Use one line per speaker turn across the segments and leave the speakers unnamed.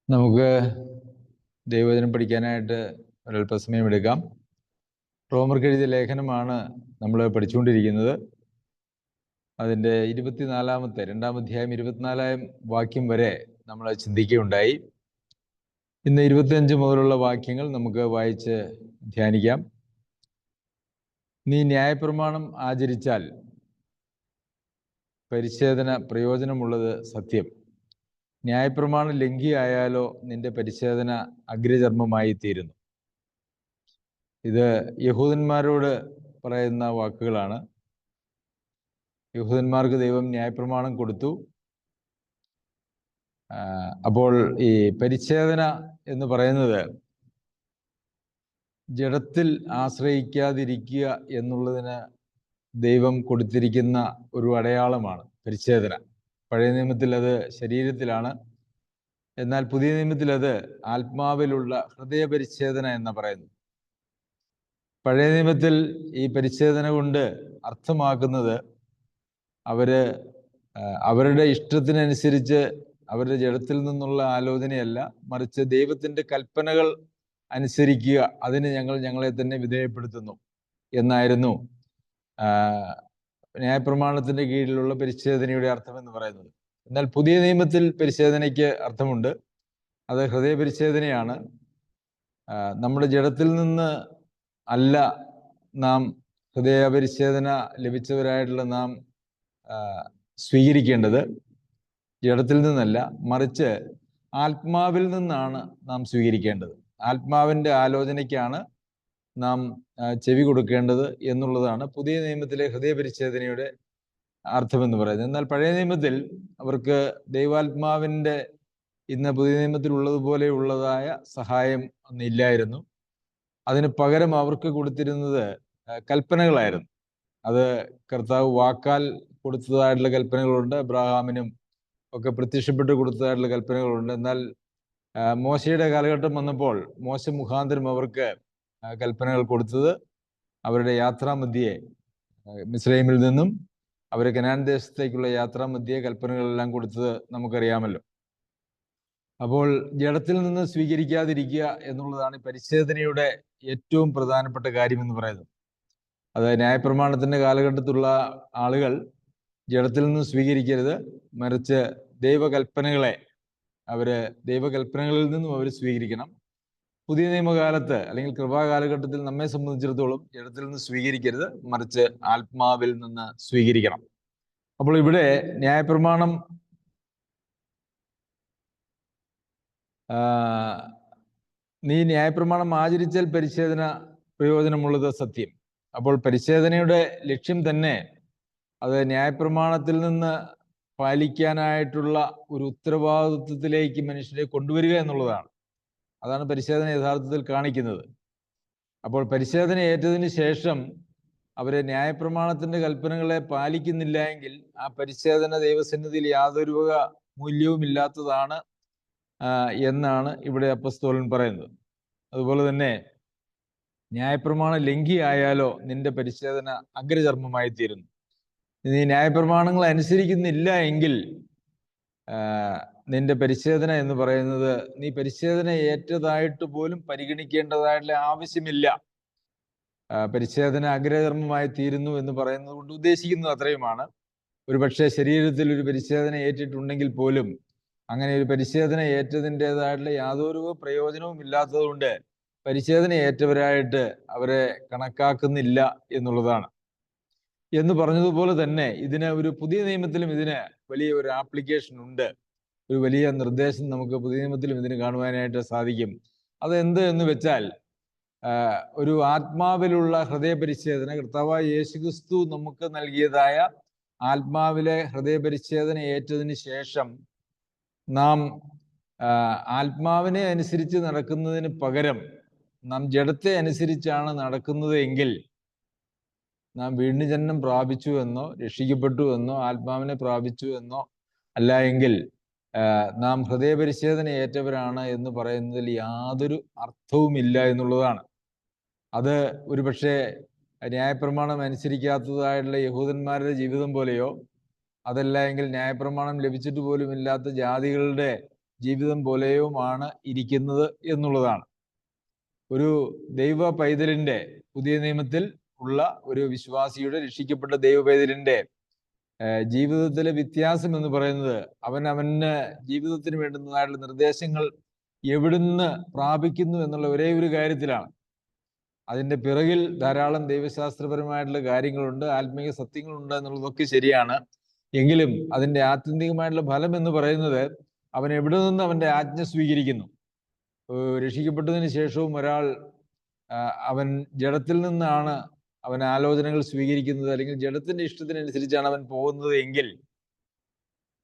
നമുക്ക് ദൈവവചനം പഠിക്കാനായിട്ട് ഒരല്പസമയം എടുക്കാം. റോമർക്ക് എഴുതിയ ലേഖനമാണ് നമ്മൾ പഠിച്ചുകൊണ്ടിരിക്കുന്നത്. അതിൻ്റെ 24-ാമത്തെ 2-ാം അധ്യായം 24-ാം വാക്യം വരെ നമ്മൾ ചിന്തിക്കുകയുണ്ടായി. ഇന്ന് 25 മുതലുള്ള വാക്യങ്ങൾ നമുക്ക് വായിച്ച് ധ്യാനിക്കാം. നീ ന്യായപ്രമാണം ആചരിച്ചാൽ പരിച്ഛേദന പ്രയോജനമുള്ളത് സത്യം. ന്യായപ്രമാണം ലംഘിയായാലോ നിന്റെ പരിച്ഛേദന അഗ്രചർമ്മമായി തീരുന്നു. ഇത് യഹൂദന്മാരോട് പറയുന്ന വാക്കുകളാണ്. യഹൂദന്മാർക്ക് ദൈവം ന്യായപ്രമാണം കൊടുത്തു. അപ്പോൾ ഈ പരിച്ഛേദന എന്ന് പറയുന്നത് ജഡത്തിൽ ആശ്രയിക്കാതിരിക്കുക എന്നുള്ളതിന് ദൈവം കൊടുത്തിരിക്കുന്ന ഒരു അടയാളമാണ് പരിച്ഛേദന. പഴയ നിയമത്തിൽ അത് ശരീരത്തിലാണ്, എന്നാൽ പുതിയ നിയമത്തിൽ അത് ആത്മാവിലുള്ള ഹൃദയപരിച്ഛേദന എന്ന് പറയുന്നു. പഴയ നിയമത്തിൽ ഈ പരിച്ഛേദന കൊണ്ട് അർത്ഥമാക്കുന്നത് അവരുടെ ഇഷ്ടത്തിനനുസരിച്ച് അവരുടെ ജഡത്തിൽ നിന്നുള്ള ആലോചനയല്ല, മറിച്ച് ദൈവത്തിൻ്റെ കൽപ്പനകൾ അനുസരിക്കുക, അതിന് ഞങ്ങളെ തന്നെ വിധേയപ്പെടുത്തുന്നു എന്നായിരുന്നു ന്യായപ്രമാണത്തിൻ്റെ കീഴിലുള്ള പരിച്ഛേദനയുടെ അർത്ഥം എന്ന് പറയുന്നത്. എന്നാൽ പുതിയ നിയമത്തിൽ പരിച്ഛേദനയ്ക്ക് അർത്ഥമുണ്ട്. അത് ഹൃദയപരിച്ഛേദനയാണ്. നമ്മുടെ ജഡത്തിൽ നിന്ന് അല്ല നാം ഹൃദയപരിച്ഛേദന ലഭിച്ചവരായിട്ടുള്ള നാം സ്വീകരിക്കേണ്ടത്. ജഡത്തിൽ നിന്നല്ല, മറിച്ച് ആത്മാവിൽ നിന്നാണ് നാം സ്വീകരിക്കേണ്ടത്. ആത്മാവിൻ്റെ ആലോചനയ്ക്കാണ് നാം ചെവി കൊടുക്കേണ്ടത് എന്നുള്ളതാണ് പുതിയ നിയമത്തിലെ ഹൃദയപരിച്ഛേദനയുടെ അർത്ഥമെന്ന് പറയുന്നത്. എന്നാൽ പഴയ നിയമത്തിൽ അവർക്ക് ദൈവാത്മാവിൻ്റെ ഇന്ന് പുതിയ നിയമത്തിൽ ഉള്ളതുപോലെയുള്ളതായ സഹായം ഒന്നില്ലായിരുന്നു. അതിന് പകരം അവർക്ക് കൊടുത്തിരുന്നത് കൽപ്പനകളായിരുന്നു. അത് കർത്താവ് വാക്കാൽ കൊടുത്തതായിട്ടുള്ള കൽപ്പനകളുണ്ട്, അബ്രഹാമിനും ഒക്കെ പ്രത്യക്ഷപ്പെട്ട് കൊടുത്തതായിട്ടുള്ള കൽപ്പനകളുണ്ട്. എന്നാൽ മോശയുടെ കാലഘട്ടം വന്നപ്പോൾ മോശ മുഖാന്തരം അവർക്ക് കൽപ്പനകൾ കൊടുത്തത് അവരുടെ യാത്രാമധ്യേ മിസ്രൈമിൽ നിന്നും അവർ കനാൻ ദേശത്തേക്കുള്ള യാത്രാമധ്യേ കൽപ്പനകളെല്ലാം കൊടുത്തത് നമുക്കറിയാമല്ലോ. അപ്പോൾ ജഡത്തിൽ നിന്ന് സ്വീകരിക്കാതിരിക്കുക എന്നുള്ളതാണ് പരിച്ഛേദനയുടെ ഏറ്റവും പ്രധാനപ്പെട്ട കാര്യം എന്ന് പറയുന്നത്. അത് ന്യായപ്രമാണത്തിൻ്റെ കാലഘട്ടത്തിലുള്ള ആളുകൾ ജഡത്തിൽ നിന്ന് സ്വീകരിക്കരുത്, മറിച്ച് ദൈവകൽപ്പനകളിൽ നിന്നും അവർ സ്വീകരിക്കണം. പുതിയ നിയമകാലത്ത് അല്ലെങ്കിൽ കൃപാകാലഘട്ടത്തിൽ നമ്മെ സംബന്ധിച്ചിടത്തോളം ജഡത്തിൽ നിന്ന് സ്വീകരിക്കരുത്, മറിച്ച് ആത്മാവിൽ നിന്ന് സ്വീകരിക്കണം. അപ്പോൾ ഇവിടെ ന്യായപ്രമാണം നീ ന്യായപ്രമാണം ആചരിച്ചാൽ പരിച്ഛേദന പ്രയോജനമുള്ളത് സത്യം. അപ്പോൾ പരിച്ഛേദനയുടെ ലക്ഷ്യം തന്നെ അത് ന്യായപ്രമാണത്തിൽ നിന്ന് പാലിക്കാനായിട്ടുള്ള ഒരു ഉത്തരവാദിത്വത്തിലേക്ക് മനുഷ്യരെ കൊണ്ടുവരിക എന്നുള്ളതാണ്. അതാണ് പരിച്ഛേദന യഥാർത്ഥത്തിൽ കാണിക്കുന്നത്. അപ്പോൾ പരിച്ഛേദന ഏറ്റതിന് ശേഷം അവരെ ന്യായപ്രമാണത്തിൻ്റെ കൽപ്പനകളെ പാലിക്കുന്നില്ല എങ്കിൽ ആ പരിച്ഛേദന ദൈവസന്നിധിയിൽ യാതൊരു വക മൂല്യവുമില്ലാത്തതാണ് എന്നാണ് ഇവിടെ അപ്പസ്തോലൻ പറയുന്നത്. അതുപോലെ തന്നെ ന്യായപ്രമാണം ലംഘിയായാലോ നിന്റെ പരിച്ഛേദന അഗ്രചർമ്മമായി തീരുന്നു. നീ ന്യായപ്രമാണങ്ങൾ അനുസരിക്കുന്നില്ല എങ്കിൽ നിന്റെ പരിച്ഛേദന എന്ന് പറയുന്നത് നീ പരിച്ഛേദന ഏറ്റതായിട്ട് പോലും പരിഗണിക്കേണ്ടതായിട്ടുള്ള ആവശ്യമില്ല. പരിച്ഛേദന അഗ്രചർമ്മമായി തീരുന്നു എന്ന് പറയുന്നത് കൊണ്ട് ഉദ്ദേശിക്കുന്നത് അത്രയുമാണ്. ഒരു പക്ഷേ ശരീരത്തിൽ ഒരു പരിച്ഛേദന ഏറ്റിട്ടുണ്ടെങ്കിൽ പോലും അങ്ങനെ ഒരു പരിച്ഛേദന ഏറ്റതിൻ്റെതായിട്ടുള്ള യാതൊരു പ്രയോജനവും ഇല്ലാത്തത് കൊണ്ട് പരിച്ഛേദന ഏറ്റവരായിട്ട് അവരെ കണക്കാക്കുന്നില്ല എന്നുള്ളതാണ്. എന്ന് പറഞ്ഞതുപോലെ തന്നെ ഇതിന് ഒരു പുതിയ നിയമത്തിലും ഇതിന് വലിയ ഒരു ആപ്ലിക്കേഷൻ ഉണ്ട്. ഒരു വലിയ നിർദ്ദേശം നമുക്ക് പുതിയ നിയമത്തിലും ഇതിന് കാണുവാനായിട്ട് സാധിക്കും. അതെന്ത് എന്ന് വെച്ചാൽ ഒരു ആത്മാവിലുള്ള ഹൃദയപരിച്ഛേദന, കർത്താവായ യേശുക്രിസ്തു നമുക്ക് നൽകിയതായ ആത്മാവിലെ ഹൃദയപരിച്ഛേദന ഏറ്റതിന് ശേഷം നാം ആത്മാവിനെ അനുസരിച്ച് നടക്കുന്നതിന് പകരം നാം ജഡത്തെ അനുസരിച്ചാണ് നടക്കുന്നത് എങ്കിൽ നാം വീണ്ടും ജനനം പ്രാപിച്ചു എന്നോ രക്ഷിക്കപ്പെട്ടു എന്നോ ആത്മാവിനെ പ്രാപിച്ചു എന്നോ അല്ല എങ്കിൽ നാം ഹൃദയപരിച്ഛേദന ഏറ്റവരാണ് എന്ന് പറയുന്നതിൽ യാതൊരു അർത്ഥവുമില്ല എന്നുള്ളതാണ്. അത് ഒരുപക്ഷെ ന്യായപ്രമാണം അനുസരിക്കാത്തതായിട്ടുള്ള യഹൂദന്മാരുടെ ജീവിതം പോലെയോ അതല്ല എങ്കിൽ ന്യായപ്രമാണം ലഭിച്ചിട്ട് പോലും ഇല്ലാത്ത ജാതികളുടെ ജീവിതം പോലെയുമാണ് ഇരിക്കുന്നത് എന്നുള്ളതാണ്. ഒരു ദൈവ പൈതലിന്റെ, പുതിയ നിയമത്തിൽ ഉള്ള ഒരു വിശ്വാസിയുടെ, രക്ഷിക്കപ്പെട്ട ദൈവ പൈതലിന്റെ ജീവിതത്തിലെ വ്യത്യാസം എന്ന് പറയുന്നത് അവന് ജീവിതത്തിന് വേണ്ടുന്നതായിട്ടുള്ള നിർദ്ദേശങ്ങൾ എവിടുന്ന് പ്രാപിക്കുന്നു എന്നുള്ള ഒരേ ഒരു കാര്യത്തിലാണ്. അതിൻ്റെ പിറകിൽ ധാരാളം ദൈവശാസ്ത്രപരമായിട്ടുള്ള കാര്യങ്ങളുണ്ട്, ആത്മീയ സത്യങ്ങളുണ്ട് എന്നുള്ളതൊക്കെ ശരിയാണ്. എങ്കിലും അതിൻ്റെ ആത്യന്തികമായിട്ടുള്ള ഫലം എന്ന് പറയുന്നത് അവൻ എവിടെ നിന്ന് അവൻ്റെ ആജ്ഞ സ്വീകരിക്കുന്നു. രക്ഷിക്കപ്പെട്ടതിന് ശേഷവും ഒരാൾ അവൻ ജഡത്തിൽ നിന്നാണ് അവൻ ആലോചനകൾ സ്വീകരിക്കുന്നത്, അല്ലെങ്കിൽ ജഡത്തിന്റെ ഇഷ്ടത്തിനനുസരിച്ചാണ് അവൻ പോകുന്നത് എങ്കിൽ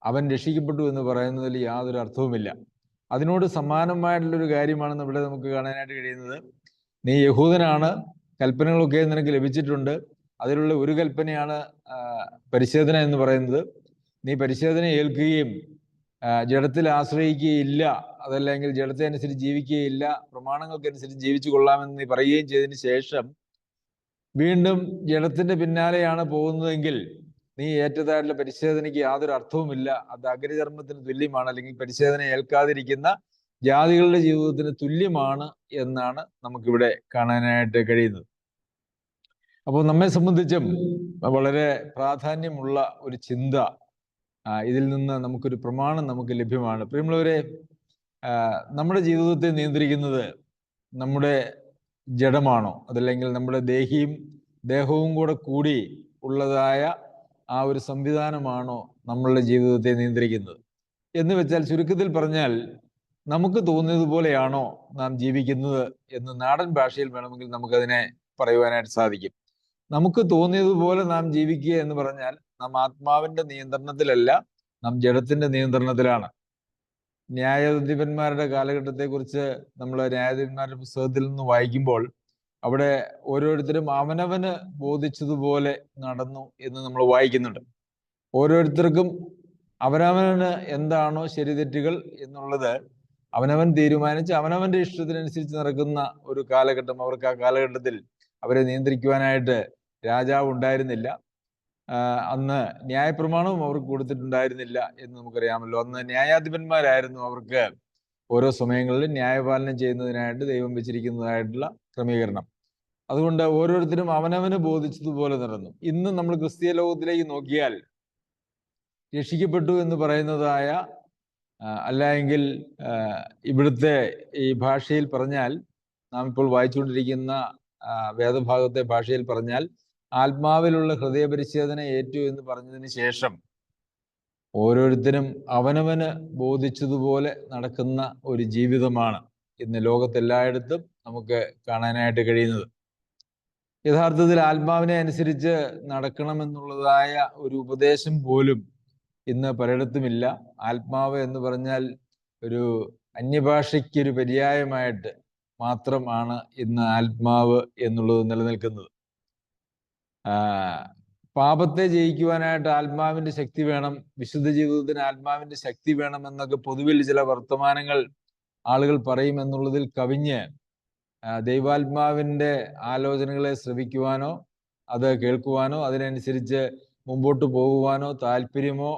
അവൻ രക്ഷിക്കപ്പെട്ടു എന്ന് പറയുന്നതിൽ യാതൊരു അർത്ഥവുമില്ല. അതിനോട് സമാനമായിട്ടുള്ളൊരു കാര്യമാണ് ഇവിടെ നമുക്ക് കാണാനായിട്ട് കഴിയുന്നത്. നീ യഹൂദനാണ്, കൽപ്പനകളൊക്കെ നിനക്ക് ലഭിച്ചിട്ടുണ്ട്. അതിലുള്ള ഒരു കൽപ്പനയാണ് പരിച്ഛേദന എന്ന് പറയുന്നത്. നീ പരിച്ഛേദന ഏൽക്കുകയും ജഡത്തിൽ ആശ്രയിക്കുകയില്ല, അതല്ലെങ്കിൽ ജഡത്തെ അനുസരിച്ച് ജീവിക്കുകയില്ല, പ്രമാണങ്ങൾക്കനുസരിച്ച് ജീവിച്ചു കൊള്ളാമെന്ന് നീ പറയുകയും ചെയ്തതിന് ശേഷം വീണ്ടും ജഡത്തിന്റെ പിന്നാലെയാണ് പോകുന്നതെങ്കിൽ നീ ഏറ്റതായിട്ടുള്ള പരിച്ഛേദനയ്ക്ക് യാതൊരു അർത്ഥവുമില്ല. അത് അഗ്രചർമ്മത്തിന് തുല്യമാണ്, അല്ലെങ്കിൽ പരിച്ഛേദന ഏൽക്കാതിരിക്കുന്ന ജാതികളുടെ ജീവിതത്തിന് തുല്യമാണ് എന്നാണ് നമുക്കിവിടെ കാണാനായിട്ട് കഴിയുന്നത്. അപ്പോൾ നമ്മെ സംബന്ധിച്ചും വളരെ പ്രാധാന്യമുള്ള ഒരു ചിന്ത ഇതിൽ നിന്ന് നമുക്കൊരു പ്രമാണം നമുക്ക് ലഭ്യമാണ്. പ്രിയമുള്ളവരെ, നമ്മുടെ ജീവിതത്തെ നിയന്ത്രിക്കുന്നത് നമ്മുടെ ജഡമാണോ, അതല്ലെങ്കിൽ നമ്മുടെ ദേഹവും കൂടി ഉള്ളതായ ആ ഒരു സംവിധാനമാണോ നമ്മളുടെ ജീവിതത്തെ നിയന്ത്രിക്കുന്നത് എന്ന് വെച്ചാൽ, ചുരുക്കത്തിൽ പറഞ്ഞാൽ നമുക്ക് തോന്നിയതുപോലെയാണോ നാം ജീവിക്കുന്നത് എന്ന് നാടൻ ഭാഷയിൽ വേണമെങ്കിൽ നമുക്കതിനെ പറയുവാനായിട്ട് സാധിക്കും. നമുക്ക് തോന്നിയതുപോലെ നാം ജീവിക്കുക എന്ന് പറഞ്ഞാൽ നാം ആത്മാവിന്റെ നിയന്ത്രണത്തിലല്ല, നാം ജഡത്തിന്റെ നിയന്ത്രണത്തിലാണ്. ന്യായാധിപന്മാരുടെ കാലഘട്ടത്തെക്കുറിച്ച് നമ്മൾ ന്യായാധിപന്മാരുടെ പുസ്തകത്തിൽ നിന്ന് വായിക്കുമ്പോൾ അവിടെ ഓരോരുത്തരും അവനവന് ബോധിച്ചതുപോലെ നടന്നു എന്ന് നമ്മൾ വായിക്കുന്നുണ്ട്. ഓരോരുത്തർക്കും അവനവന് എന്താണോ ശരി തെറ്റുകൾ എന്നുള്ളത് അവനവൻ തീരുമാനിച്ച് അവനവന്റെ ഇഷ്ടത്തിനനുസരിച്ച് നടക്കുന്ന ഒരു കാലഘട്ടം. അവർക്ക് ആ കാലഘട്ടത്തിൽ അവരെ നിയന്ത്രിക്കുവാനായിട്ട് രാജാവ് ഉണ്ടായിരുന്നില്ല. അന്ന് ന്യായപ്രമാണവും അവർക്ക് കൊടുത്തിട്ടുണ്ടായിരുന്നില്ല എന്ന് നമുക്കറിയാമല്ലോ. അന്ന് ന്യായാധിപന്മാരായിരുന്നു അവർക്ക് ഓരോ സമയങ്ങളിലും ന്യായപാലനം ചെയ്യുന്നതിനായിട്ട് ദൈവം വെച്ചിരിക്കുന്നതായിട്ടുള്ള ക്രമീകരണം. അതുകൊണ്ട് ഓരോരുത്തരും അവനവന് ബോധിച്ചതുപോലെ നടന്നു. ഇന്ന് നമ്മൾ ക്രിസ്തീയ ലോകത്തിലേക്ക് നോക്കിയാൽ രക്ഷിക്കപ്പെട്ടു എന്ന് പറയുന്നതായ, അല്ല എങ്കിൽ ഇവിടുത്തെ ഈ ഭാഷയിൽ പറഞ്ഞാൽ, നാം ഇപ്പോൾ വായിച്ചുകൊണ്ടിരിക്കുന്ന വേദഭാഗത്തെ ഭാഷയിൽ പറഞ്ഞാൽ, ആത്മാവിലുള്ള ഹൃദയപരിച്ഛേദന ഏറ്റു എന്ന് പറഞ്ഞതിന് ശേഷം ഓരോരുത്തരും അവനവന് ബോധിച്ചതുപോലെ നടക്കുന്ന ഒരു ജീവിതമാണ് ഇന്ന് ലോകത്തെല്ലായിടത്തും നമുക്ക് കാണാനായിട്ട് കഴിയുന്നത്. യഥാർത്ഥത്തിൽ ആത്മാവിനെ അനുസരിച്ച് നടക്കണമെന്നുള്ളതായ ഒരു ഉപദേശം പോലും ഇന്ന് പലയിടത്തുമില്ല. ആത്മാവ് എന്ന് പറഞ്ഞാൽ ഒരു അന്യഭാഷയ്ക്കൊരു പര്യായമായിട്ട് മാത്രമാണ് ഇന്ന് ആത്മാവ് എന്നുള്ളത് നിലനിൽക്കുന്നത്. പാപത്തെ ജയിക്കുവാനായിട്ട് ആത്മാവിന്റെ ശക്തി വേണം, വിശുദ്ധ ജീവിതത്തിന് ആത്മാവിന്റെ ശക്തി വേണം എന്നൊക്കെ പൊതുവിൽ ചില വർത്തമാനങ്ങൾ ആളുകൾ പറയുമെന്നുള്ളതിൽ കവിഞ്ഞ് ദൈവാത്മാവിന്റെ ആലോചനകളെ ശ്രവിക്കുവാനോ അത് കേൾക്കുവാനോ അതിനനുസരിച്ച് മുമ്പോട്ട് പോകുവാനോ താല്പര്യമോ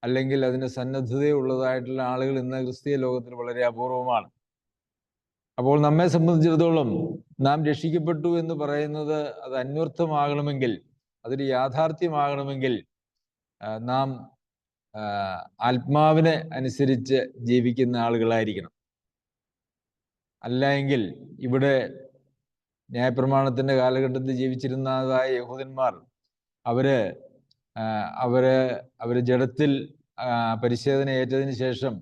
അല്ലെങ്കിൽ അതിന് സന്നദ്ധതയോ ഉള്ളതായിട്ടുള്ള ആളുകൾ ഇന്ന് ക്രിസ്തീയ ലോകത്തിൽ വളരെ അപൂർവമാണ്. അപ്പോൾ നമ്മെ സംബന്ധിച്ചിടത്തോളം നാം രക്ഷിക്കപ്പെട്ടു എന്ന് പറയുന്നത് അത് അന്വർത്ഥമാകണമെങ്കിൽ, അതൊരു യാഥാർത്ഥ്യമാകണമെങ്കിൽ നാം ആത്മാവിനെ അനുസരിച്ച് ജീവിക്കുന്ന ആളുകളായിരിക്കണം. അല്ല എങ്കിൽ ഇവിടെ ന്യായപ്രമാണത്തിന്റെ കാലഘട്ടത്തിൽ ജീവിച്ചിരുന്നതായ യഹൂദന്മാർ അവര് ജഡത്തിൽ പരിച്ഛേദന ഏറ്റതിന് ശേഷം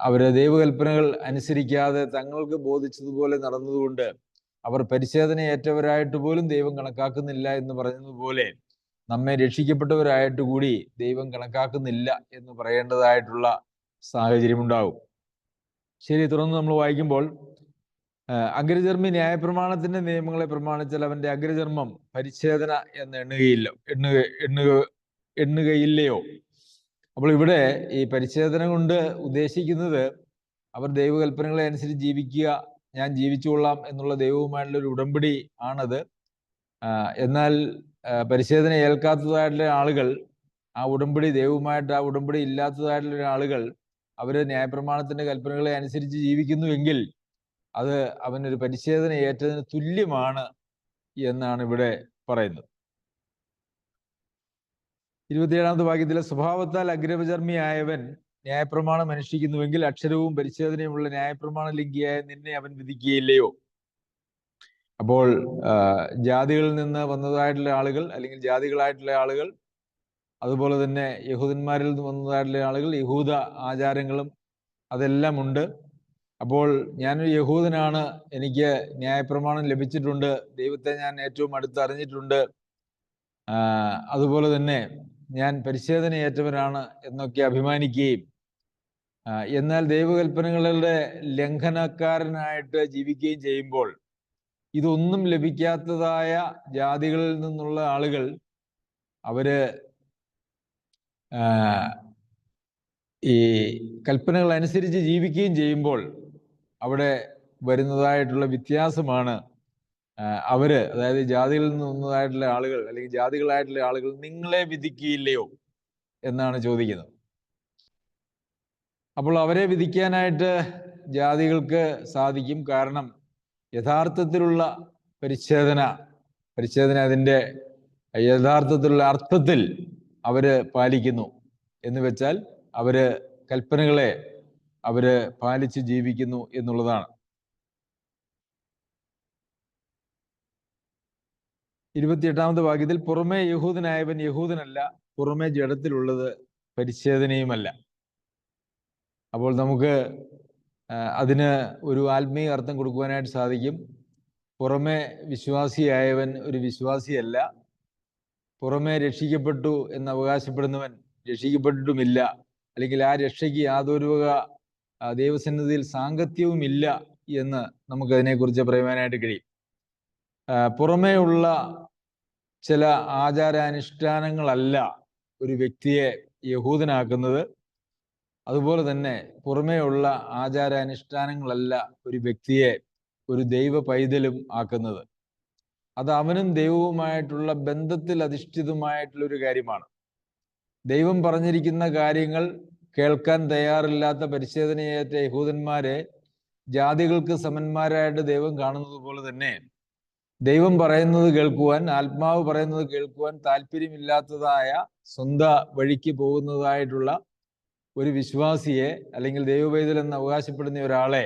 അവര് ദൈവകൽപ്പനകൾ അനുസരിക്കാതെ തങ്ങൾക്ക് ബോധിച്ചതുപോലെ നടന്നതുകൊണ്ട് അവർ പരിച്ഛേദന ഏറ്റവരായിട്ട് പോലും ദൈവം കണക്കാക്കുന്നില്ല എന്ന് പറഞ്ഞതുപോലെ നമ്മെ രക്ഷിക്കപ്പെട്ടവരായിട്ട് കൂടി ദൈവം കണക്കാക്കുന്നില്ല എന്ന് പറയേണ്ടതായിട്ടുള്ള സാഹചര്യം ഉണ്ടാകും. ശരി, തുടർന്ന് നമ്മൾ വായിക്കുമ്പോൾ, അഗ്രചർമ്മി ന്യായപ്രമാണത്തിന്റെ നിയമങ്ങളെ പ്രമാണിച്ചാൽ അവന്റെ അഗ്രചർമ്മം പരിച്ഛേദന എന്ന് എണ്ണുകയില്ലയോ? അപ്പോൾ ഇവിടെ ഈ പരിച്ഛേദന കൊണ്ട് ഉദ്ദേശിക്കുന്നത് അവർ ദൈവകൽപ്പനകളെ അനുസരിച്ച് ജീവിക്കുക, ഞാൻ ജീവിച്ചുകൊള്ളാം എന്നുള്ള ദൈവവുമായിട്ടുള്ള ഒരു ഉടമ്പടി ആണത്. എന്നാൽ പരിച്ഛേദന ഏൽക്കാത്തതായിട്ടുള്ള ആളുകൾ, ആ ഉടമ്പടി ദൈവവുമായിട്ട് ആ ഉടമ്പടി ഇല്ലാത്തതായിട്ടുള്ള ആളുകൾ അവർ ന്യായപ്രമാണത്തിന്റെ കൽപ്പനകളെ അനുസരിച്ച് ജീവിക്കുന്നുവെങ്കിൽ അത് അവനൊരു പരിച്ഛേദന ഏറ്റതിന് തുല്യമാണ് എന്നാണ് ഇവിടെ പറയുന്നത്. 27-ാമത്തെ വാക്യത്തിലെ സ്വഭാവത്താൽ അഗ്രപചർമ്മിയായവൻ ന്യായപ്രമാണം അനുഷ്ഠിക്കുന്നുവെങ്കിൽ അക്ഷരവും പരിച്ഛേദനയുമുള്ള ന്യായപ്രമാണ ലംഘിയായ നിന്നെ അവൻ വിധിക്കുകയില്ലയോ? അപ്പോൾ ജാതികളിൽ നിന്ന് വന്നതായിട്ടുള്ള ആളുകൾ, അല്ലെങ്കിൽ ജാതികളായിട്ടുള്ള ആളുകൾ, അതുപോലെ തന്നെ യഹൂദന്മാരിൽ നിന്ന് വന്നതായിട്ടുള്ള ആളുകൾ, യഹൂദ ആചാരങ്ങളും അതെല്ലാം ഉണ്ട്. അപ്പോൾ ഞാനൊരു യഹൂദനാണ്, എനിക്ക് ന്യായപ്രമാണം ലഭിച്ചിട്ടുണ്ട്, ദൈവത്തെ ഞാൻ ഏറ്റവും അടുത്ത് അറിഞ്ഞിട്ടുണ്ട്, അതുപോലെ തന്നെ ഞാൻ പരിച്ഛേദനയേറ്റവനാണ് എന്നൊക്കെ അഭിമാനിക്കുകയും എന്നാൽ ദൈവകൽപ്പനകളുടെ ലംഘനക്കാരനായിട്ട് ജീവിക്കുകയും ചെയ്യുമ്പോൾ ഇതൊന്നും ലഭിക്കാത്തതായ ജാതികളിൽ നിന്നുള്ള ആളുകൾ അവര് ഈ കൽപ്പനകൾ അനുസരിച്ച് ജീവിക്കുകയും ചെയ്യുമ്പോൾ അവിടെ വരുന്നതായിട്ടുള്ള വ്യത്യാസമാണ് അവര്, അതായത് ജാതികളിൽ നിന്ന് വന്നതായിട്ടുള്ള ആളുകൾ അല്ലെങ്കിൽ ജാതികളായിട്ടുള്ള ആളുകൾ നിങ്ങളെ വിധിക്കുകയില്ലയോ എന്നാണ് ചോദിക്കുന്നത്. അപ്പോൾ അവരെ വിധിക്കാനായിട്ട് ജാതികൾക്ക് സാധിക്കും. കാരണം യഥാർത്ഥത്തിലുള്ള പരിച്ഛേദന അതിൻ്റെ യഥാർത്ഥത്തിലുള്ള അർത്ഥത്തിൽ അവര് പാലിക്കുന്നു എന്ന് വെച്ചാൽ അവര് കൽപ്പനകളെ അവര് പാലിച്ച് ജീവിക്കുന്നു എന്നുള്ളതാണ്. 28-ാമത്തെ വാക്യത്തിൽ പുറമേ യഹൂദനായവൻ യഹൂദനല്ല, പുറമേ ജഡത്തിലുള്ളത് പരിച്ഛേദനയുമല്ല. അപ്പോൾ നമുക്ക് അതിന് ഒരു ആത്മീയ അർത്ഥം കൊടുക്കുവാനായിട്ട് സാധിക്കും. പുറമേ വിശ്വാസിയായവൻ ഒരു വിശ്വാസിയല്ല, പുറമേ രക്ഷിക്കപ്പെട്ടു എന്ന് അവകാശപ്പെടുന്നവൻ രക്ഷിക്കപ്പെട്ടിട്ടുമില്ല, അല്ലെങ്കിൽ ആ രക്ഷയ്ക്ക് യാതൊരു വക ദൈവസന്നിധിയിൽ സാങ്കത്യവുമില്ല എന്ന് നമുക്കതിനെക്കുറിച്ച് പറയുവാനായിട്ട് കഴിയും. പുറമേ ഉള്ള ചില ആചാരാനുഷ്ഠാനങ്ങളല്ല ഒരു വ്യക്തിയെ യഹൂദനാക്കുന്നത്. അതുപോലെ തന്നെ പുറമേ ഉള്ള ആചാരാനുഷ്ഠാനങ്ങളല്ല ഒരു വ്യക്തിയെ ഒരു ദൈവ പൈതലും ആക്കുന്നത്. അത് അവനും ദൈവവുമായിട്ടുള്ള ബന്ധത്തിൽ അധിഷ്ഠിതമായിട്ടുള്ള ഒരു കാര്യമാണ്. ദൈവം പറഞ്ഞിരിക്കുന്ന കാര്യങ്ങൾ കേൾക്കാൻ തയ്യാറില്ലാത്ത പരിച്ഛേദനയേറ്റ യഹൂദന്മാരെ ജാതികൾക്ക് സമന്മാരായിട്ട് ദൈവം കാണുന്നത് പോലെ തന്നെ ദൈവം പറയുന്നത് കേൾക്കുവാൻ, ആത്മാവ് പറയുന്നത് കേൾക്കുവാൻ താല്പര്യമില്ലാത്തതായ സ്വന്തം വഴിക്ക് പോകുന്നതായിട്ടുള്ള ഒരു വിശ്വാസിയെ അല്ലെങ്കിൽ ദൈവപൈതൽ എന്ന് അവകാശപ്പെടുന്ന ഒരാളെ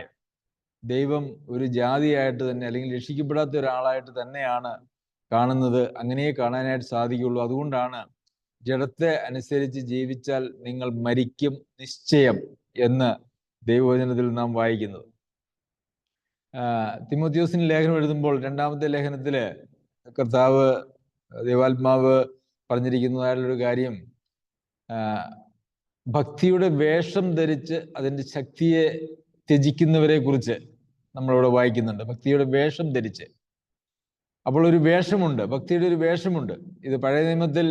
ദൈവം ഒരു ജാതിയായിട്ട് തന്നെ അല്ലെങ്കിൽ രക്ഷിക്കപ്പെടാത്ത ഒരാളായിട്ട് തന്നെയാണ് കാണുന്നത്. അങ്ങനെയേ കാണാനായിട്ട് സാധിക്കുള്ളൂ. അതുകൊണ്ടാണ് ജഡത്തെ അനുസരിച്ച് ജീവിച്ചാൽ നിങ്ങൾ മരിക്കും നിശ്ചയം എന്ന് ദൈവവചനത്തിൽ നാം വായിക്കുന്നത്. തിമോത്തിയോസിന് ലേഖനം എഴുതുമ്പോൾ 2-ാമത്തെ ലേഖനത്തില് കർത്താവ് ദൈവാത്മാവ് പറഞ്ഞിരിക്കുന്നതായുള്ളൊരു കാര്യം, ഭക്തിയുടെ വേഷം ധരിച്ച് അതിൻ്റെ ശക്തിയെ ത്യജിക്കുന്നവരെ കുറിച്ച് നമ്മളിവിടെ വായിക്കുന്നുണ്ട്. ഭക്തിയുടെ വേഷം ധരിച്ച്. അപ്പോൾ ഒരു വേഷമുണ്ട്, ഭക്തിയുടെ ഒരു വേഷമുണ്ട്. ഇത് പഴയ നിയമത്തിൽ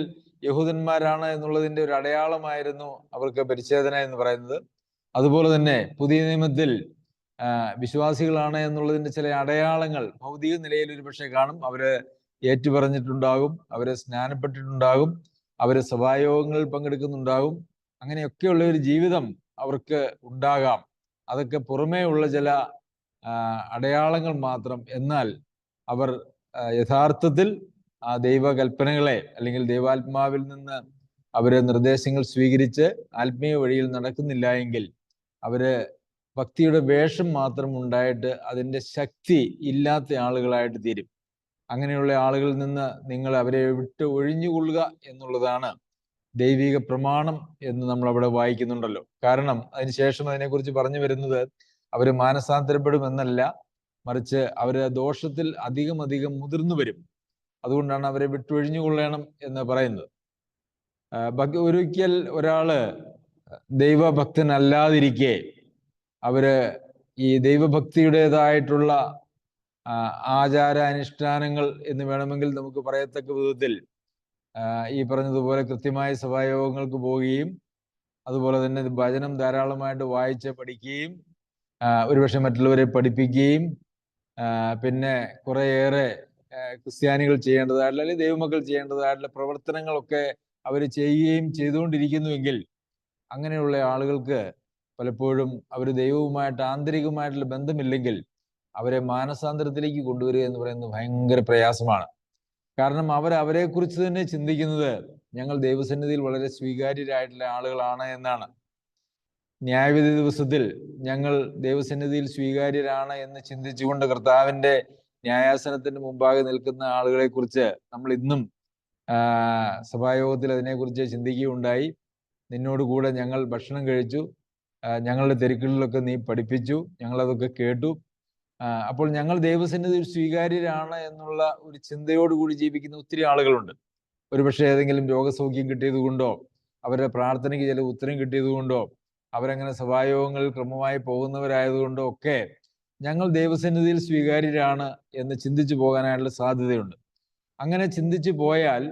യഹൂദന്മാരാണ് എന്നുള്ളതിൻ്റെ ഒരു അടയാളമായിരുന്നു അവർക്ക് പരിച്ഛേദന എന്ന് പറയുന്നത്. അതുപോലെ തന്നെ പുതിയ നിയമത്തിൽ വിശ്വാസികളാണ് എന്നുള്ളതിൻ്റെ ചില അടയാളങ്ങൾ ഭൗതിക നിലയിൽ ഒരു പക്ഷേ കാണും. അവര് ഏറ്റുപറഞ്ഞിട്ടുണ്ടാകും, അവര് സ്നാനപ്പെട്ടിട്ടുണ്ടാകും, അവര് സഭായോഗങ്ങളിൽ പങ്കെടുക്കുന്നുണ്ടാകും. അങ്ങനെയൊക്കെയുള്ള ഒരു ജീവിതം അവർക്ക് ഉണ്ടാകാം. അതൊക്കെ പുറമേ ഉള്ള ചില അടയാളങ്ങൾ മാത്രം. എന്നാൽ അവർ യഥാർത്ഥത്തിൽ ആ ദൈവകൽപ്പനകളെ അല്ലെങ്കിൽ ദൈവാത്മാവിൽ നിന്ന് അവര് നിർദ്ദേശങ്ങൾ സ്വീകരിച്ച് ആത്മീയ വഴിയിൽ നടക്കുന്നില്ല എങ്കിൽ അവര് ഭക്തിയുടെ വേഷം മാത്രം ഉണ്ടായിട്ട് അതിൻ്റെ ശക്തി ഇല്ലാത്ത ആളുകളായിട്ട് തീരും. അങ്ങനെയുള്ള ആളുകളിൽ നിന്ന് നിങ്ങൾ അവരെ വിട്ട് ഒഴിഞ്ഞുകൊള്ളുക എന്നുള്ളതാണ് ദൈവിക പ്രമാണം എന്ന് നമ്മൾ അവിടെ വായിക്കുന്നുണ്ടല്ലോ. കാരണം അതിനുശേഷം അതിനെക്കുറിച്ച് പറഞ്ഞു വരുന്നത് അവര് മാനസാന്തരപ്പെടുമെന്നല്ല, മറിച്ച് അവര് ദോഷത്തിൽ അധികം മുതിർന്നു വരും. അതുകൊണ്ടാണ് അവരെ വിട്ടൊഴിഞ്ഞുകൊള്ളണം എന്ന് പറയുന്നത്. ഒരിക്കൽ ഒരാള് ദൈവഭക്തനല്ലാതിരിക്കെ അവര് ഈ ദൈവഭക്തിയുടേതായിട്ടുള്ള ആചാരാനുഷ്ഠാനങ്ങൾ എന്ന് വേണമെങ്കിൽ നമുക്ക് പറയത്തക്ക വിധത്തിൽ ഈ പറഞ്ഞതുപോലെ കൃത്യമായ സഭായോഗങ്ങൾക്ക് പോവുകയും അതുപോലെ തന്നെ വചനം ധാരാളമായിട്ട് വായിച്ച് പഠിക്കുകയും ഒരുപക്ഷെ മറ്റുള്ളവരെ പഠിപ്പിക്കുകയും പിന്നെ കുറേയേറെ ക്രിസ്ത്യാനികൾ ചെയ്യേണ്ടതായിട്ടുള്ള അല്ലെങ്കിൽ ദൈവമക്കൾ ചെയ്യേണ്ടതായിട്ടുള്ള പ്രവർത്തനങ്ങളൊക്കെ അവർ ചെയ്യുകയും ചെയ്തുകൊണ്ടിരിക്കുന്നുവെങ്കിൽ അങ്ങനെയുള്ള ആളുകൾക്ക് പലപ്പോഴും അവർ ദൈവവുമായിട്ട് ആന്തരികമായിട്ടുള്ള ബന്ധമില്ലെങ്കിൽ അവരെ മാനസാന്തരത്തിലേക്ക് കൊണ്ടുവരിക എന്ന് പറയുന്നത് ഭയങ്കര പ്രയാസമാണ്. കാരണം അവരെക്കുറിച്ച് തന്നെ ചിന്തിക്കുന്നത് ഞങ്ങൾ ദൈവസന്നിധിയിൽ വളരെ സ്വീകാര്യരായിട്ടുള്ള ആളുകളാണ് എന്നാണ്. ന്യായവിധി ദിവസത്തിൽ ഞങ്ങൾ ദൈവസന്നിധിയിൽ സ്വീകാര്യരാണ് എന്ന് ചിന്തിച്ചുകൊണ്ട് കർത്താവിൻ്റെ ന്യായാസനത്തിന് മുമ്പാകെ നിൽക്കുന്ന ആളുകളെ കുറിച്ച് നമ്മൾ ഇന്നും സഭായോഗത്തിൽ അതിനെക്കുറിച്ച് ചിന്തിക്കുകയുണ്ടായി. നിന്നോട് കൂടെ ഞങ്ങൾ ഭക്ഷണം കഴിച്ചു, ഞങ്ങളുടെ തെരുക്കളിലൊക്കെ നീ പഠിപ്പിച്ചു, ഞങ്ങളതൊക്കെ കേട്ടു. അപ്പോൾ ഞങ്ങൾ ദൈവസന്നിധിയിൽ സ്വീകാര്യരാണ് എന്നുള്ള ഒരു ചിന്തയോടുകൂടി ജീവിക്കുന്ന ഒത്തിരി ആളുകളുണ്ട്. ഒരുപക്ഷെ ഏതെങ്കിലും രോഗസൗഖ്യം കിട്ടിയത് കൊണ്ടോ അവരുടെ പ്രാർത്ഥനയ്ക്ക് ചില ഉത്തരം കിട്ടിയത് കൊണ്ടോ അവരങ്ങനെ സഭായോഗങ്ങളിൽ ക്രമമായി പോകുന്നവരായതുകൊണ്ടോ ഒക്കെ ഞങ്ങൾ ദൈവസന്നിധിയിൽ സ്വീകാര്യരാണ് എന്ന് ചിന്തിച്ചു പോകാനായിട്ടുള്ള സാധ്യതയുണ്ട്. അങ്ങനെ ചിന്തിച്ചു പോയാൽ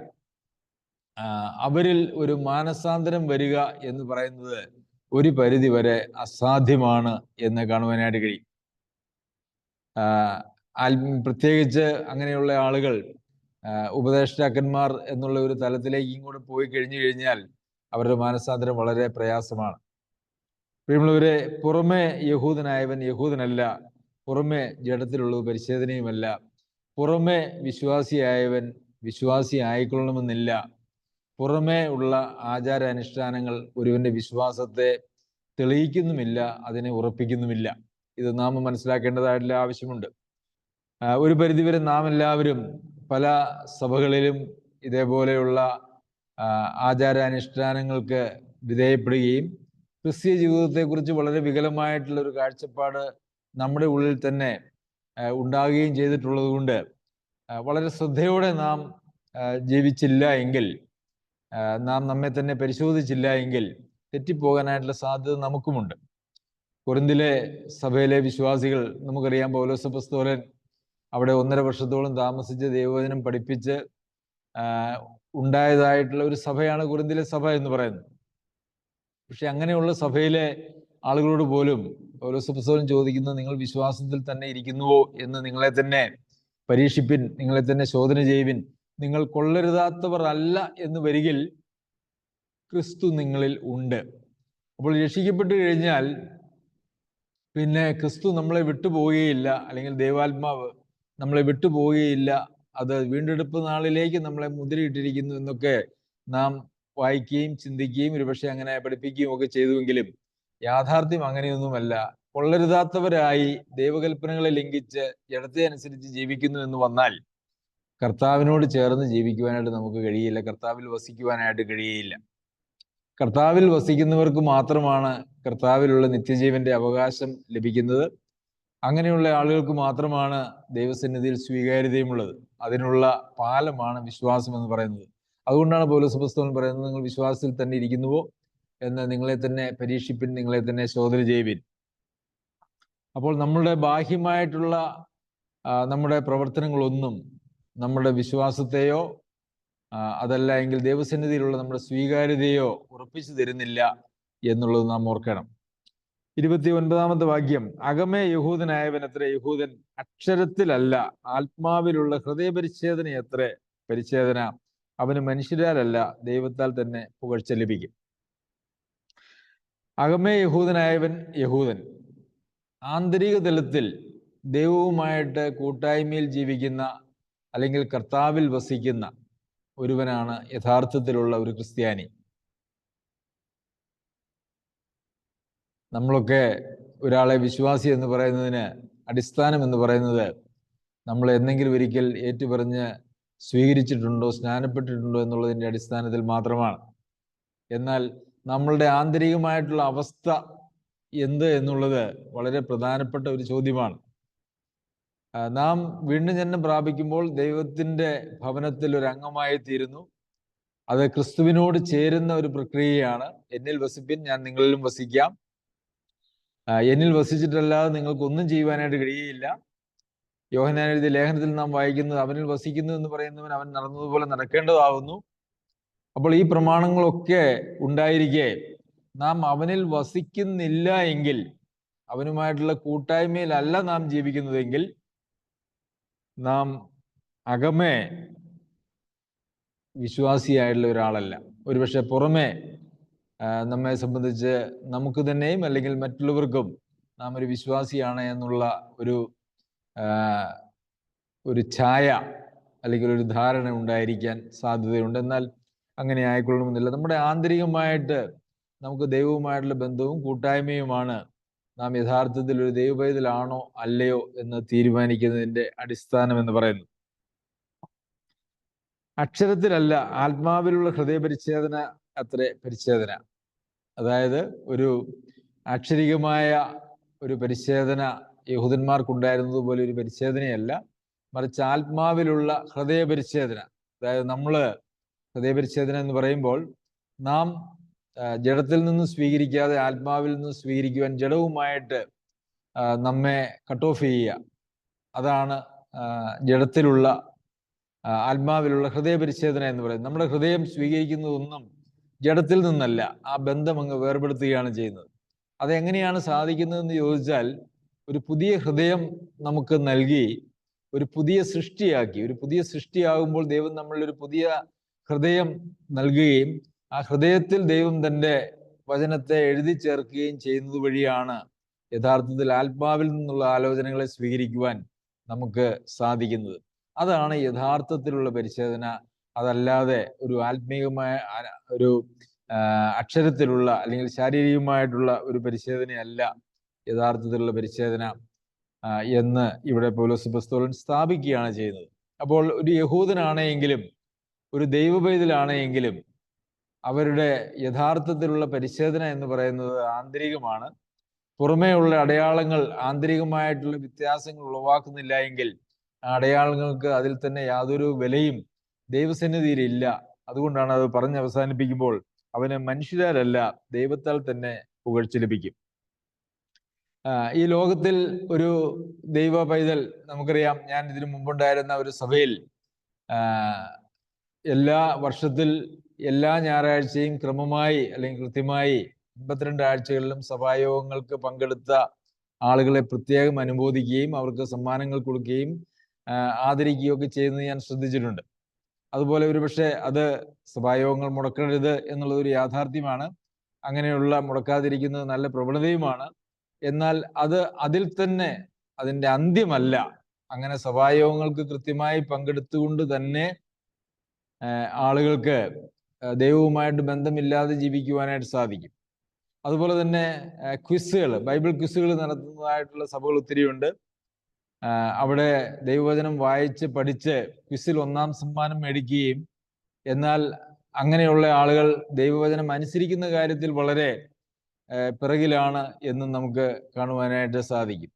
അവരിൽ ഒരു മാനസാന്തരം വരിക എന്ന് പറയുന്നത് ഒരു പരിധി വരെ അസാധ്യമാണ് എന്ന് കാണുവാനായിട്ട് കഴിയും. പ്രത്യേകിച്ച് അങ്ങനെയുള്ള ആളുകൾ ഉപദേഷ്ടാക്കന്മാർ എന്നുള്ള ഒരു തലത്തിലേക്കും കൂടെ പോയി കഴിഞ്ഞാൽ അവരുടെ മാനസാന്തരം വളരെ പ്രയാസമാണ്. പ്രിയമുള്ളവരെ, പുറമെ യഹൂദനായവൻ യഹൂദനല്ല, പുറമെ ജഡത്തിലുള്ളത് പരിച്ഛേദനയുമല്ല, പുറമെ വിശ്വാസിയായവൻ വിശ്വാസി ആയിക്കൊള്ളണമെന്നില്ല, പുറമേ ഉള്ള ആചാരാനുഷ്ഠാനങ്ങൾ ഒരുവന്റെ വിശ്വാസത്തെ തെളിയിക്കുന്നുമില്ല, അതിനെ ഉറപ്പിക്കുന്നുമില്ല. ഇത് നാം മനസ്സിലാക്കേണ്ടതായിട്ടുള്ള ആവശ്യമുണ്ട്. ഒരു പരിധിവരെ നാം എല്ലാവരും പല സഭകളിലും ഇതേപോലെയുള്ള ആചാരാനുഷ്ഠാനങ്ങൾക്ക് വിധേയപ്പെടുകയും ക്രിസ്തീയ ജീവിതത്തെക്കുറിച്ച് വളരെ വികലമായിട്ടുള്ള ഒരു കാഴ്ചപ്പാട് നമ്മുടെ ഉള്ളിൽ തന്നെ ഉണ്ടാകുകയും ചെയ്തിട്ടുള്ളത് കൊണ്ട് വളരെ ശ്രദ്ധയോടെ നാം ജീവിച്ചില്ല എങ്കിൽ, നാം നമ്മെ തന്നെ പരിശോധിച്ചില്ല എങ്കിൽ തെറ്റിപ്പോകാനായിട്ടുള്ള സാധ്യത നമുക്കുമുണ്ട്. കൊരിന്തിലെ സഭയിലെ വിശ്വാസികൾ, നമുക്കറിയാം, പൗലോസ് അപ്പോസ്തലൻ അവിടെ 1.5 വർഷത്തോളം താമസിച്ച് ദൈവവചനം പഠിപ്പിച്ച് ഉണ്ടായതായിട്ടുള്ള ഒരു സഭയാണ് കൊരിന്തിലെ സഭ എന്ന് പറയുന്നത്. പക്ഷെ അങ്ങനെയുള്ള സഭയിലെ ആളുകളോട് പോലും പൗലോസ് അപ്പോസ്തലൻ ചോദിക്കുന്നത്, നിങ്ങൾ വിശ്വാസത്തിൽ തന്നെ ഇരിക്കുന്നുവോ എന്ന് നിങ്ങളെ തന്നെ പരീക്ഷിപ്പിൻ, നിങ്ങളെ തന്നെ ശോധന ചെയ്യുവിൻ. നിങ്ങൾ കൊള്ളരുതാത്തവർ അല്ല എന്ന് വരികിൽ ക്രിസ്തു നിങ്ങളിൽ ഉണ്ട്. അപ്പോൾ രക്ഷിക്കപ്പെട്ടു കഴിഞ്ഞാൽ പിന്നെ ക്രിസ്തു നമ്മളെ വിട്ടുപോവുകയില്ല, അല്ലെങ്കിൽ ദൈവാത്മാവ് നമ്മളെ വിട്ടുപോവുകയില്ല. അത് വീണ്ടെടുപ്പ് നാളിലേക്ക് നമ്മളെ മുദ്രയിട്ടിരിക്കുന്നു എന്നൊക്കെ നാം വായിക്കുകയും ചിന്തിക്കുകയും ഒരുപക്ഷെ അങ്ങനെ പഠിപ്പിക്കുകയും ഒക്കെ ചെയ്തുവെങ്കിലും യാഥാർത്ഥ്യം അങ്ങനെയൊന്നുമല്ല. കൊള്ളരുതാത്തവരായി ദൈവകൽപ്പനകളെ ലംഘിച്ച് ജഡത്തെ അനുസരിച്ച് ജീവിക്കുന്നു എന്ന് വന്നാൽ കർത്താവിനോട് ചേർന്ന് ജീവിക്കുവാനായിട്ട് നമുക്ക് കഴിയില്ല, കർത്താവിൽ വസിക്കുവാനായിട്ട് കഴിയുകയില്ല. കർത്താവിൽ വസിക്കുന്നവർക്ക് മാത്രമാണ് കർത്താവിലുള്ള നിത്യജീവന്റെ അവകാശം ലഭിക്കുന്നത്. അങ്ങനെയുള്ള ആളുകൾക്ക് മാത്രമാണ് ദൈവസന്നിധിയിൽ സ്വീകാര്യതയുമുള്ളത്. അതിനുള്ള പാലമാണ് വിശ്വാസം എന്ന് പറയുന്നത്. അതുകൊണ്ടാണ് പൗലോസ് അപ്പോസ്തലൻ പറയുന്നത്, നിങ്ങൾ വിശ്വാസത്തിൽ തന്നെ ഇരിക്കുന്നുവോ എന്ന് നിങ്ങളെ തന്നെ പരീക്ഷിപ്പിൻ, നിങ്ങളെ തന്നെ ശോധന ചെയ്യുവിൻ. അപ്പോൾ നമ്മുടെ ബാഹ്യമായിട്ടുള്ള നമ്മുടെ പ്രവർത്തനങ്ങളൊന്നും നമ്മുടെ വിശ്വാസത്തെയോ അതല്ല എങ്കിൽ ദൈവസന്നിധിയിലുള്ള നമ്മുടെ സ്വീകാര്യതയോ ഉറപ്പിച്ചു തരുന്നില്ല എന്നുള്ളത് നാം ഓർക്കണം. 29-ാമത്തെ വാക്യം, അകമേ യഹൂദനായവൻ എത്ര യഹൂദൻ, അക്ഷരത്തിലല്ല ആത്മാവിലുള്ള ഹൃദയപരിച്ഛേദന എത്ര പരിച്ഛേദന, അവന് മനുഷ്യരാലല്ല ദൈവത്താൽ തന്നെ പുകഴ്ച ലഭിക്കും. അകമേ യഹൂദനായവൻ യഹൂദൻ, ആന്തരിക തലത്തിൽ ദൈവവുമായിട്ട് കൂട്ടായ്മയിൽ ജീവിക്കുന്ന അല്ലെങ്കിൽ കർത്താവിൽ വസിക്കുന്ന ഒരുവനാണ് യഥാർത്ഥത്തിലുള്ള ഒരു ക്രിസ്ത്യാനി. നമ്മളൊക്കെ ഒരാളെ വിശ്വാസി എന്ന് പറയുന്നതിന് അടിസ്ഥാനം എന്ന് പറയുന്നത് നമ്മൾ എന്തെങ്കിലും ഒരിക്കൽ ഏറ്റുപറഞ്ഞ് സ്വീകരിച്ചിട്ടുണ്ടോ, സ്നാനപ്പെട്ടിട്ടുണ്ടോ എന്നുള്ളതിൻ്റെ അടിസ്ഥാനത്തിൽ മാത്രമാണ്. എന്നാൽ നമ്മളുടെ ആന്തരികമായിട്ടുള്ള അവസ്ഥ എന്ത് എന്നുള്ളത് വളരെ പ്രധാനപ്പെട്ട ഒരു ചോദ്യമാണ്. നാം വീണ്ടും ജന്മം പ്രാപിക്കുമ്പോൾ ദൈവത്തിൻ്റെ ഭവനത്തിൽ ഒരു അംഗമായി തീരുന്നു. അത് ക്രിസ്തുവിനോട് ചേരുന്ന ഒരു പ്രക്രിയയാണ്. എന്നിൽ വസിപ്പിൻ, ഞാൻ നിങ്ങളിലും വസിക്കാം. എന്നിൽ വസിച്ചിട്ടല്ലാതെ നിങ്ങൾക്കൊന്നും ചെയ്യുവാനായിട്ട് കഴിയുകയില്ല. യോഹന്നാൻ എഴുതിയ ലേഖനത്തിൽ നാം വായിക്കുന്നത്, അവനിൽ വസിക്കുന്നു എന്ന് പറയുന്നവൻ അവൻ നടന്നതുപോലെ നടക്കേണ്ടതാവുന്നു. അപ്പോൾ ഈ പ്രമാണങ്ങളൊക്കെ ഉണ്ടായിരിക്കെ നാം അവനിൽ വസിക്കുന്നില്ല എങ്കിൽ, അവനുമായിട്ടുള്ള കൂട്ടായ്മയിലല്ല നാം ജീവിക്കുന്നതെങ്കിൽ, നാം അകമേ വിശ്വാസിയായിട്ടുള്ള ഒരാളല്ല. ഒരുപക്ഷെ പുറമേ നമ്മെ സംബന്ധിച്ച് നമുക്ക് തന്നെയും അല്ലെങ്കിൽ മറ്റുള്ളവർക്കും നാം ഒരു വിശ്വാസിയാണ് എന്നുള്ള ഒരു ഛായ അല്ലെങ്കിൽ ഒരു ധാരണ ഉണ്ടായിരിക്കാൻ സാധ്യതയുണ്ട്. എന്നാൽ അങ്ങനെ ആയിക്കൊള്ളണമെന്നില്ല. നമ്മുടെ ആന്തരികമായിട്ട് നമുക്ക് ദൈവവുമായിട്ടുള്ള ബന്ധവും കൂട്ടായ്മയുമാണ് നാം യഥാർത്ഥത്തിൽ ഒരു ദൈവപൈതലാണോ അല്ലയോ എന്ന് തീരുമാനിക്കുന്നതിൻ്റെ അടിസ്ഥാനം എന്ന് പറയുന്നത്. അക്ഷരത്തിലല്ല, ആത്മാവിലുള്ള ഹൃദയപരിച്ഛേദന അത്രേ പരിച്ഛേദന. അതായത് ഒരു അക്ഷരികമായ ഒരു പരിച്ഛേദന യഹൂദന്മാർക്കുണ്ടായിരുന്നത് പോലെ ഒരു പരിച്ഛേദനയല്ല, മറിച്ച് ആത്മാവിലുള്ള ഹൃദയപരിച്ഛേദന. അതായത് ഹൃദയപരിച്ഛേദന എന്ന് പറയുമ്പോൾ നാം ജഡത്തിൽ നിന്ന് സ്വീകരിക്കാതെ ആത്മാവിൽ നിന്ന് സ്വീകരിക്കുവാൻ ജഡവുമായിട്ട് നമ്മെ കട്ട് ഓഫ് ചെയ്യുക. അതാണ് ജഡത്തിലുള്ള ആത്മാവിലുള്ള ഹൃദയപരിച്ഛേദന എന്ന് പറയുന്നത്. നമ്മുടെ ഹൃദയം സ്വീകരിക്കുന്നതൊന്നും ജഡത്തിൽ നിന്നല്ല, ആ ബന്ധം അങ്ങ് വേർപെടുത്തുകയാണ് ചെയ്യുന്നത്. അതെങ്ങനെയാണ് സാധിക്കുന്നതെന്ന് ചോദിച്ചാൽ, ഒരു പുതിയ ഹൃദയം നമുക്ക് നൽകി ഒരു പുതിയ സൃഷ്ടിയാക്കി. ഒരു പുതിയ സൃഷ്ടിയാകുമ്പോൾ ദൈവം നമ്മളൊരു പുതിയ ഹൃദയം നൽകുകയും ആ ഹൃദയത്തിൽ ദൈവം തൻ്റെ വചനത്തെ എഴുതി ചേർക്കുകയും ചെയ്യുന്നത് വഴിയാണ് യഥാർത്ഥത്തിൽ ആത്മാവിൽ നിന്നുള്ള ആലോചനകളെ സ്വീകരിക്കുവാൻ നമുക്ക് സാധിക്കുന്നത്. അതാണ് യഥാർത്ഥത്തിലുള്ള പരിച്ഛേദന. അതല്ലാതെ ഒരു ആത്മീയമായ ഒരു അക്ഷരത്തിലുള്ള അല്ലെങ്കിൽ ശാരീരികമായിട്ടുള്ള ഒരു പരിച്ഛേദനയല്ല യഥാർത്ഥത്തിലുള്ള പരിച്ഛേദന എന്ന് ഇവിടെ പൗലോസ് അപ്പോസ്തലൻ സ്ഥാപിക്കുകയാണ് ചെയ്യുന്നത്. അപ്പോൾ ഒരു യഹൂദനാണെങ്കിലും ഒരു ദൈവപൈതലാണെങ്കിലും അവരുടെ യഥാർത്ഥത്തിലുള്ള പരിച്ഛേദന എന്ന് പറയുന്നത് ആന്തരികമാണ്. പുറമേ ഉള്ള അടയാളങ്ങൾ ആന്തരികമായിട്ടുള്ള വ്യത്യാസങ്ങൾ ഉളവാക്കുന്നില്ല എങ്കിൽ ആ അടയാളങ്ങൾക്ക് അതിൽ തന്നെ യാതൊരു വിലയും ദൈവസന്നിധിയിലില്ല. അതുകൊണ്ടാണ് അത് പറഞ്ഞ് അവസാനിപ്പിക്കുമ്പോൾ അവന് മനുഷ്യരല്ല ദൈവത്താൽ തന്നെ പുകഴ്ച ലഭിക്കും. ഈ ലോകത്തിൽ ഒരു ദൈവ പൈതൽ, നമുക്കറിയാം, ഞാൻ ഇതിനു മുമ്പുണ്ടായിരുന്ന ഒരു സഭയിൽ എല്ലാ വർഷത്തിൽ എല്ലാ ഞായറാഴ്ചയും ക്രമമായി അല്ലെങ്കിൽ കൃത്യമായി 52 ആഴ്ചകളിലും സഭായോഗങ്ങൾക്ക് പങ്കെടുത്ത ആളുകളെ പ്രത്യേകം അനുമോദിക്കുകയും അവർക്ക് സമ്മാനങ്ങൾ കൊടുക്കുകയും ആദരിക്കുകയും ഒക്കെ ചെയ്യുന്നത് ഞാൻ ശ്രദ്ധിച്ചിട്ടുണ്ട്. അതുപോലെ ഒരുപക്ഷെ അത് സഭായോഗങ്ങൾ മുടക്കരുത് എന്നുള്ളത് ഒരു യാഥാർത്ഥ്യമാണ്. അങ്ങനെയുള്ള മുടക്കാതിരിക്കുന്നത് നല്ല പ്രവണതയുമാണ്. എന്നാൽ അതിൽ തന്നെ അതിൻ്റെ അന്ത്യമല്ല. അങ്ങനെ സഭായോഗങ്ങൾക്ക് കൃത്യമായി പങ്കെടുത്തുകൊണ്ട് തന്നെ ആളുകൾക്ക് ദൈവവുമായിട്ട് ബന്ധമില്ലാതെ ജീവിക്കുവാനായിട്ട് സാധിക്കും. അതുപോലെ തന്നെ ബൈബിൾ ക്വിസുകൾ നടത്തുന്നതായിട്ടുള്ള സഭകൾ ഒത്തിരിയുണ്ട്. അവിടെ ദൈവവചനം വായിച്ച് പഠിച്ച് ക്വിസിൽ 1ാം സമ്മാനം മേടിക്കുകയും, എന്നാൽ അങ്ങനെയുള്ള ആളുകൾ ദൈവവചനം അനുസരിക്കുന്ന കാര്യത്തിൽ വളരെ പിറകിലാണ് എന്നും നമുക്ക് കാണുവാനായിട്ട് സാധിക്കും.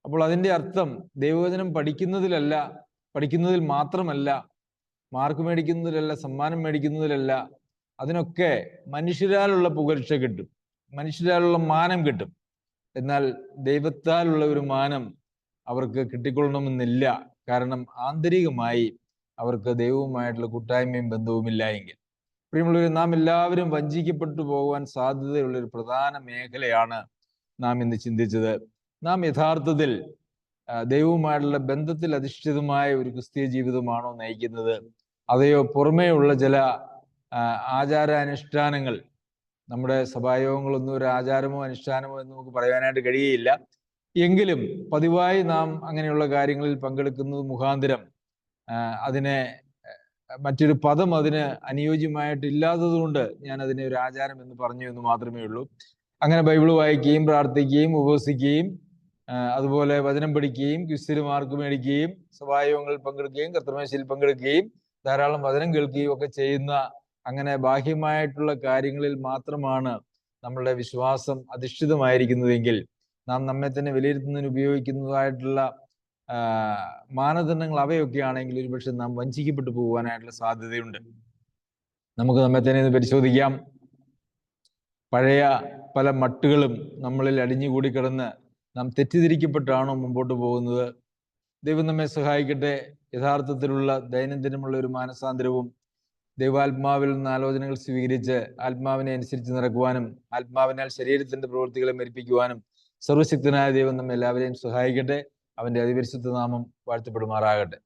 അപ്പോൾ അതിൻ്റെ അർത്ഥം ദൈവവചനം പഠിക്കുന്നതിൽ മാത്രമല്ല, മാർക്ക് മേടിക്കുന്നതിലല്ല, സമ്മാനം മേടിക്കുന്നതിലല്ല, അതിനൊക്കെ മനുഷ്യരാലുള്ള പുകഴ്ച കിട്ടും, മനുഷ്യരാലുള്ള മാനം കിട്ടും. എന്നാൽ ദൈവത്താലുള്ള ഒരു മാനം അവർക്ക് കിട്ടിക്കൊള്ളണമെന്നില്ല. കാരണം ആന്തരികമായി അവർക്ക് ദൈവവുമായിട്ടുള്ള കൂട്ടായ്മയും ബന്ധവുമില്ല എങ്കിൽ. പ്രിയമുള്ളവരെ, നാം എല്ലാവരും വഞ്ചിക്കപ്പെട്ടു പോകുവാൻ സാധ്യതയുള്ള ഒരു പ്രധാന മേഖലയാണ് നാം ഇന്ന് ചിന്തിച്ചത്. നാം യഥാർത്ഥത്തിൽ ദൈവവുമായിട്ടുള്ള ബന്ധത്തിൽ അധിഷ്ഠിതമായ ഒരു ക്രിസ്തീയ ജീവിതമാണോ നയിക്കുന്നത്, അതെയോ പുറമേയുള്ള ചില ആചാരാനുഷ്ഠാനങ്ങൾ? നമ്മുടെ സഭായോഗങ്ങളൊന്നും ഒരു ആചാരമോ അനുഷ്ഠാനമോ എന്ന് നമുക്ക് പറയാനായിട്ട് കഴിയുകയില്ല. എങ്കിലും പതിവായി നാം അങ്ങനെയുള്ള കാര്യങ്ങളിൽ പങ്കെടുക്കുന്നത് മുഖാന്തരം അതിനെ മറ്റൊരു പദം അതിന് അനുയോജ്യമായിട്ടില്ലാത്തത് കൊണ്ട് ഞാൻ അതിനെ ഒരു ആചാരം എന്ന് പറഞ്ഞു എന്ന് മാത്രമേ ഉള്ളൂ. അങ്ങനെ ബൈബിൾ വായിക്കുകയും പ്രാർത്ഥിക്കുകയും ഉപവസിക്കുകയും അതുപോലെ വചനം പഠിക്കുകയും ക്വിസിൽ മാർക്ക് മേടിക്കുകയും സഭായോഗങ്ങളിൽ പങ്കെടുക്കുകയും കർത്തൃമേശയിൽ പങ്കെടുക്കുകയും ധാരാളം വചനം കേൾക്കുകയും ഒക്കെ ചെയ്യുന്ന അങ്ങനെ ബാഹ്യമായിട്ടുള്ള കാര്യങ്ങളിൽ മാത്രമാണ് നമ്മളുടെ വിശ്വാസം അധിഷ്ഠിതമായിരിക്കുന്നതെങ്കിൽ നാം നമ്മെ തന്നെ വിലയിരുത്തുന്നതിന് ഉപയോഗിക്കുന്നതായിട്ടുള്ള മാനദണ്ഡങ്ങൾ അവയൊക്കെ ആണെങ്കിൽ ഒരുപക്ഷെ നാം വഞ്ചിക്കപ്പെട്ടു പോകുവാനായിട്ടുള്ള സാധ്യതയുണ്ട്. നമുക്ക് നമ്മെ തന്നെ ഒന്ന് പരിശോധിക്കാം. പഴയ പല മട്ടുകളും നമ്മളിൽ അടിഞ്ഞുകൂടി കിടന്ന് നാം തെറ്റിദ്ധരിക്കപ്പെട്ടാണോ മുമ്പോട്ട് പോകുന്നത്? ദൈവം നമ്മെ സഹായിക്കട്ടെ. യഥാർത്ഥത്തിലുള്ള ദൈനംദിനമുള്ള ഒരു മാനസാന്തരവും ദൈവാത്മാവിൽ നിന്ന് ആലോചനകൾ സ്വീകരിച്ച് ആത്മാവിനെ അനുസരിച്ച് നടക്കുവാനും ആത്മാവിനാൽ ശരീരത്തിന്റെ പ്രവൃത്തികളെ മരിപ്പിക്കുവാനും സർവശക്തനായ ദൈവം നമ്മെ എല്ലാവരെയും സഹായിക്കട്ടെ. അവന്റെ അതിപരിശുദ്ധ നാമം വാഴ്ത്തപ്പെടുമാറാകട്ടെ.